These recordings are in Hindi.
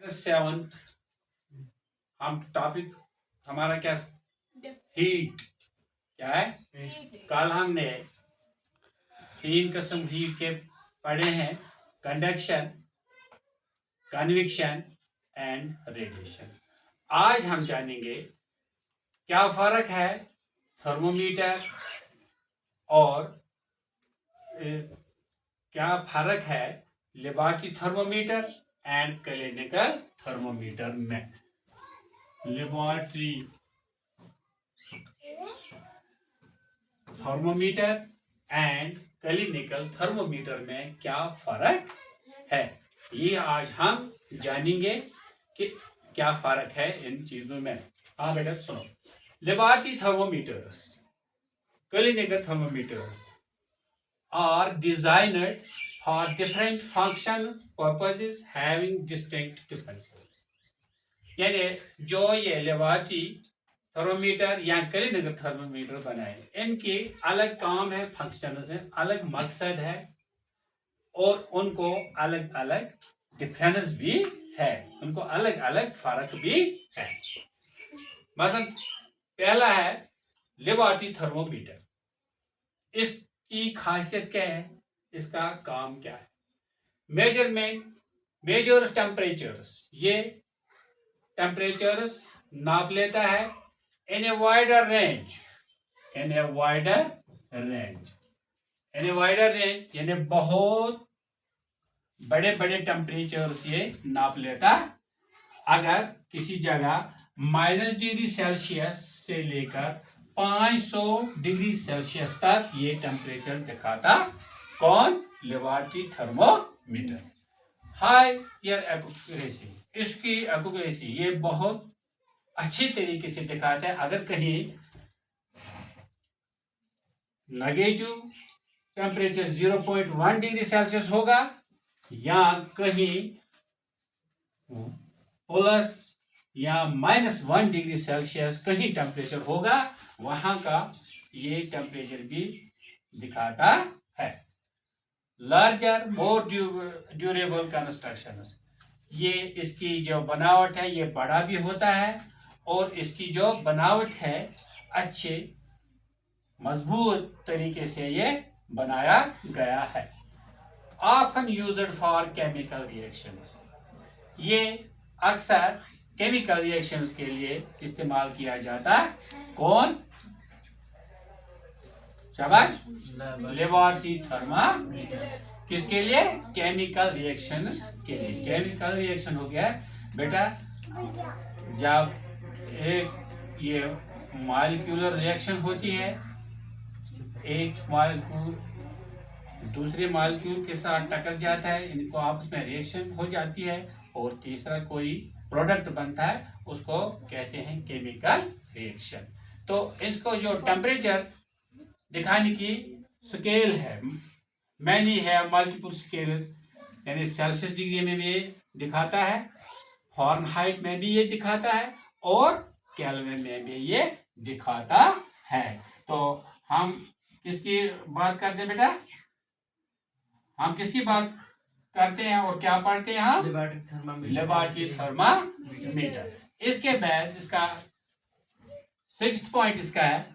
7 हम टॉपिक हमारा क्या हीट क्या है। कल हमने 3 किस्म हीट के पढ़े हैं, कंडक्शन, कन्विक्शन एंड रेडिएशन। आज हम जानेंगे क्या फर्क है थर्मोमीटर और क्या फर्क है laboratory thermometer and clinical thermometer में। Laboratory thermometer and clinical thermometer में क्या फर्क है, ये आज हम जानेंगे कि क्या फर्क है इन चीजों में। हाँ बेटा सुनो, laboratory thermometers, clinical thermometers are designed for different functions, purposes having distinct differences। यानी जो ये लेबोरेटरी थर्मोमीटर या क्लिनिकल थर्मोमीटर बनाए, इनके अलग काम है, फंक्शंस है, अलग मकसद है और उनको अलग अलग डिफरेंस भी है, उनको अलग अलग फर्क भी है। मतलब पहला है लेबोरेटरी थर्मोमीटर। इसकी खासियत क्या है, इसका काम क्या है? मेजरमेंट, मेजर्स टेम्परेचर्स, ये टेम्परेचर्स नाप लेता है in a wider range, in a wider range, in a wider range यानी बहुत बड़े बड़े टेम्परेचर्स ये नाप लेता। अगर किसी जगह -डिग्री सेल्सियस से लेकर 500 डिग्री सेल्सियस तक ये टेम्परेचर दिखाता कौन? Laboratory thermometer. High air accuracy, इसकी एक्यूरेसी ये बहुत अच्छी तरीके से दिखाता है। अगर कहीं नेगेटिव टेम्परेचर 0.1 डिग्री सेल्सियस होगा या कहीं प्लस या -1 डिग्री सेल्सियस कहीं टेम्परेचर होगा, वहां का ये टेम्परेचर भी दिखाता है। लार्जर मोर ड्यूरेबल कंस्ट्रक्शन, ये इसकी जो बनावट है ये बड़ा भी होता है और इसकी जो बनावट है अच्छे मजबूत तरीके से ये बनाया गया है। Often used for chemical reactions, ये अक्सर केमिकल रिएक्शंस के लिए इस्तेमाल किया जाता है। कौन? शाबाश, लेबोरेटरी थर्मामीटर। किसके लिए? केमिकल रिएक्शंस के लिए। केमिकल रिएक्शन हो गया बेटा जब एक ये मॉलिक्यूलर रिएक्शन होती है, एक मॉलिक्यूल दूसरे मॉलिक्यूल के साथ टकरा जाता है, इनको आपस में रिएक्शन हो जाती है और तीसरा कोई प्रोडक्ट बनता है, उसको कहते हैं केमिकल रिएक्शन। तो इसको जो टेम्परेचर दिखाने की स्केल है, मैनी है मल्टीपल स्केल, यानी सेल्सियस डिग्री में भी दिखाता है, फॉरेनहाइट में भी ये दिखाता है और केल्विन में भी ये दिखाता है। तो हम किसकी बात करते हैं बेटा? हम किसकी बात करते हैं और क्या पढ़ते हैं हम? Laboratory thermometer. इसके बाद इसका 6th पॉइंट इसका है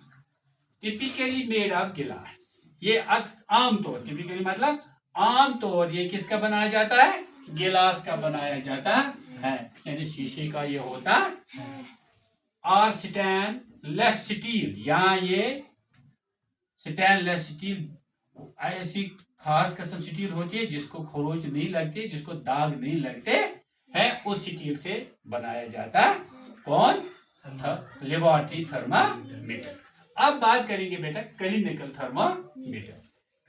टिपिकली मेड ऑफ गिलास। ये आमतौर, टिपिकली मतलब आमतौर ये किसका बनाया जाता है? गिलास का बनाया जाता है, यानी शीशे का ये होता है। और स्टेनलेस स्टील, यहाँ ये स्टेनलेस स्टील ऐसी खास किस्म स्टील होती है जिसको खरोच नहीं लगती, जिसको दाग नहीं लगते हैं, उस स्टील से बनाया जाता है। कौन? Laboratory thermometer. अब बात करेंगे बेटा क्लिनिकल थर्मामीटर।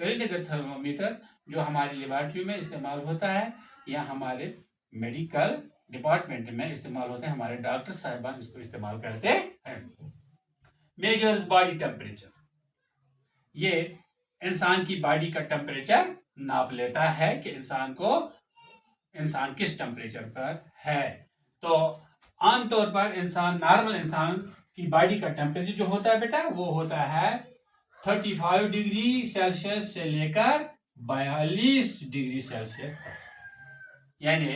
क्लिनिकल थर्मामीटर जो हमारी लेबोरेटरी में इस्तेमाल होता है या हमारे मेडिकल डिपार्टमेंट में इस्तेमाल होता है, हमारे डॉक्टर साहिबान इसको इस्तेमाल करते हैं। मेजर्स बॉडी टेम्परेचर, ये इंसान की बॉडी का टेम्परेचर नाप लेता है कि इंसान किस टेम्परेचर पर है। तो आमतौर पर नॉर्मल इंसान की बॉडी का टेम्परेचर जो होता है बेटा वो होता है 35 डिग्री सेल्सियस से लेकर 42 डिग्री सेल्सियस तक। यानी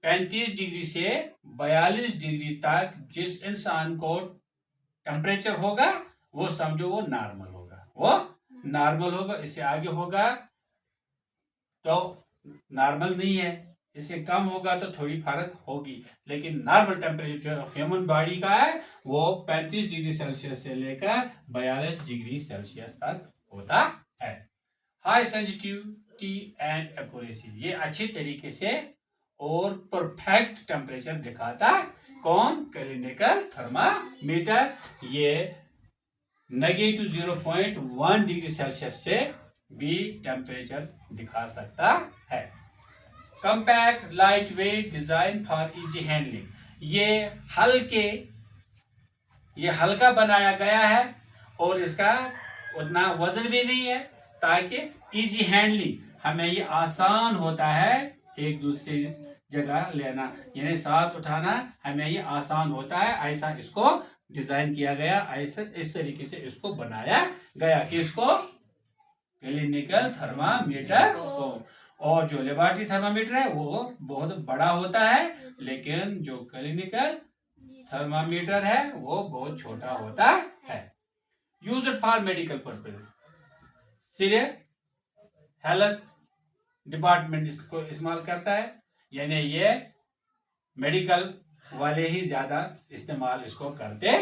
35 डिग्री से 42 डिग्री तक जिस इंसान को टेम्परेचर होगा वो समझो वो नॉर्मल होगा, वो नॉर्मल होगा। इससे आगे होगा तो नॉर्मल नहीं है, इससे कम होगा तो थोड़ी फर्क होगी, लेकिन नॉर्मल टेम्परेचर जो ह्यूमन बॉडी का है वो 35 डिग्री सेल्सियस से लेकर 42 डिग्री सेल्सियस तक होता है। हाई सेंसिटिविटी एंड एक्यूरेसी, ये अच्छी तरीके से और परफेक्ट टेम्परेचर दिखाता है। कौन? Clinical thermometer. ये -0.1 डिग्री सेल्सियस से भी टेम्परेचर दिखा सकता है। Compact light weight design for easy handling, ये हल्का बनाया गया है और इसका उतना वजन भी नहीं है, ताकि इजी हैंडलिंग, हमें ये आसान होता है एक दूसरी जगह लेना, यानी साथ उठाना हमें ये आसान होता है। ऐसा इसको डिजाइन किया गया, ऐसा इस तरीके से इसको बनाया गया कि इसको क्लिनिकल थर्मामीटर को। और जो लेबोरेटरी थर्मामीटर है वो बहुत बड़ा होता है, लेकिन जो क्लिनिकल थर्मामीटर है वो बहुत छोटा होता है। यूज्ड फॉर मेडिकल पर्पस, सिर्फ हेल्थ डिपार्टमेंट इसको इस्तेमाल करता है, यानी ये मेडिकल वाले ही ज्यादा इस्तेमाल इसको करते।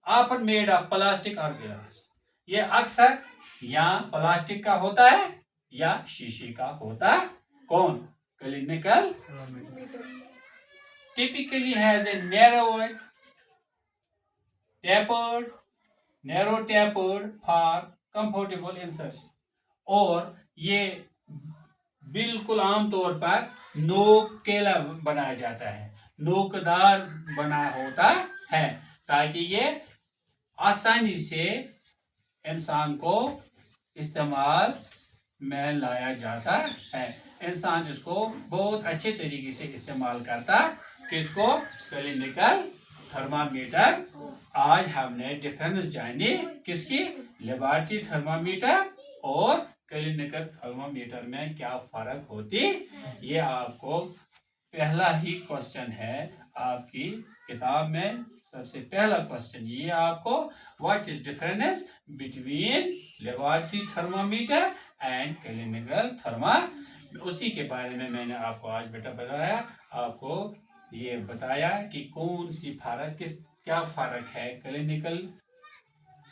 ऑफन मेड ऑफ प्लास्टिक और ग्लास, ये अक्सर या प्लास्टिक का होता है या शीशे का होता है। कौन? Clinical. Typically has a narrow tapered for comfortable insertion, और ये बिल्कुल आमतौर पर नोक केला बनाया जाता है, नोकदार बना होता है, ताकि ये आसानी से इंसान को इस्तेमाल में लाया जाता है। इंसान इसको बहुत अच्छे तरीके से इस्तेमाल करता है। किसको? Clinical thermometer. आज हमने डिफरेंस जानी किसकी? लेबोरेटरी थर्मामीटर और क्लिनिकल थर्मामीटर में क्या फर्क होती। ये आपको पहला ही क्वेश्चन है आपकी किताब में, सबसे पहला क्वेश्चन ये आपको, what is difference between laboratory thermometer and clinical thermometer, उसी के बारे में मैंने आपको आज बेटा बताया। आपको ये बताया कि कौन सी फर्क क्या फर्क है क्लिनिकल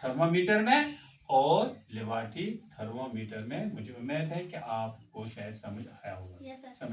थर्मामीटर में और लेबोरेटरी थर्मामीटर में। मुझे उम्मीद है कि आपको शायद समझ आया होगा।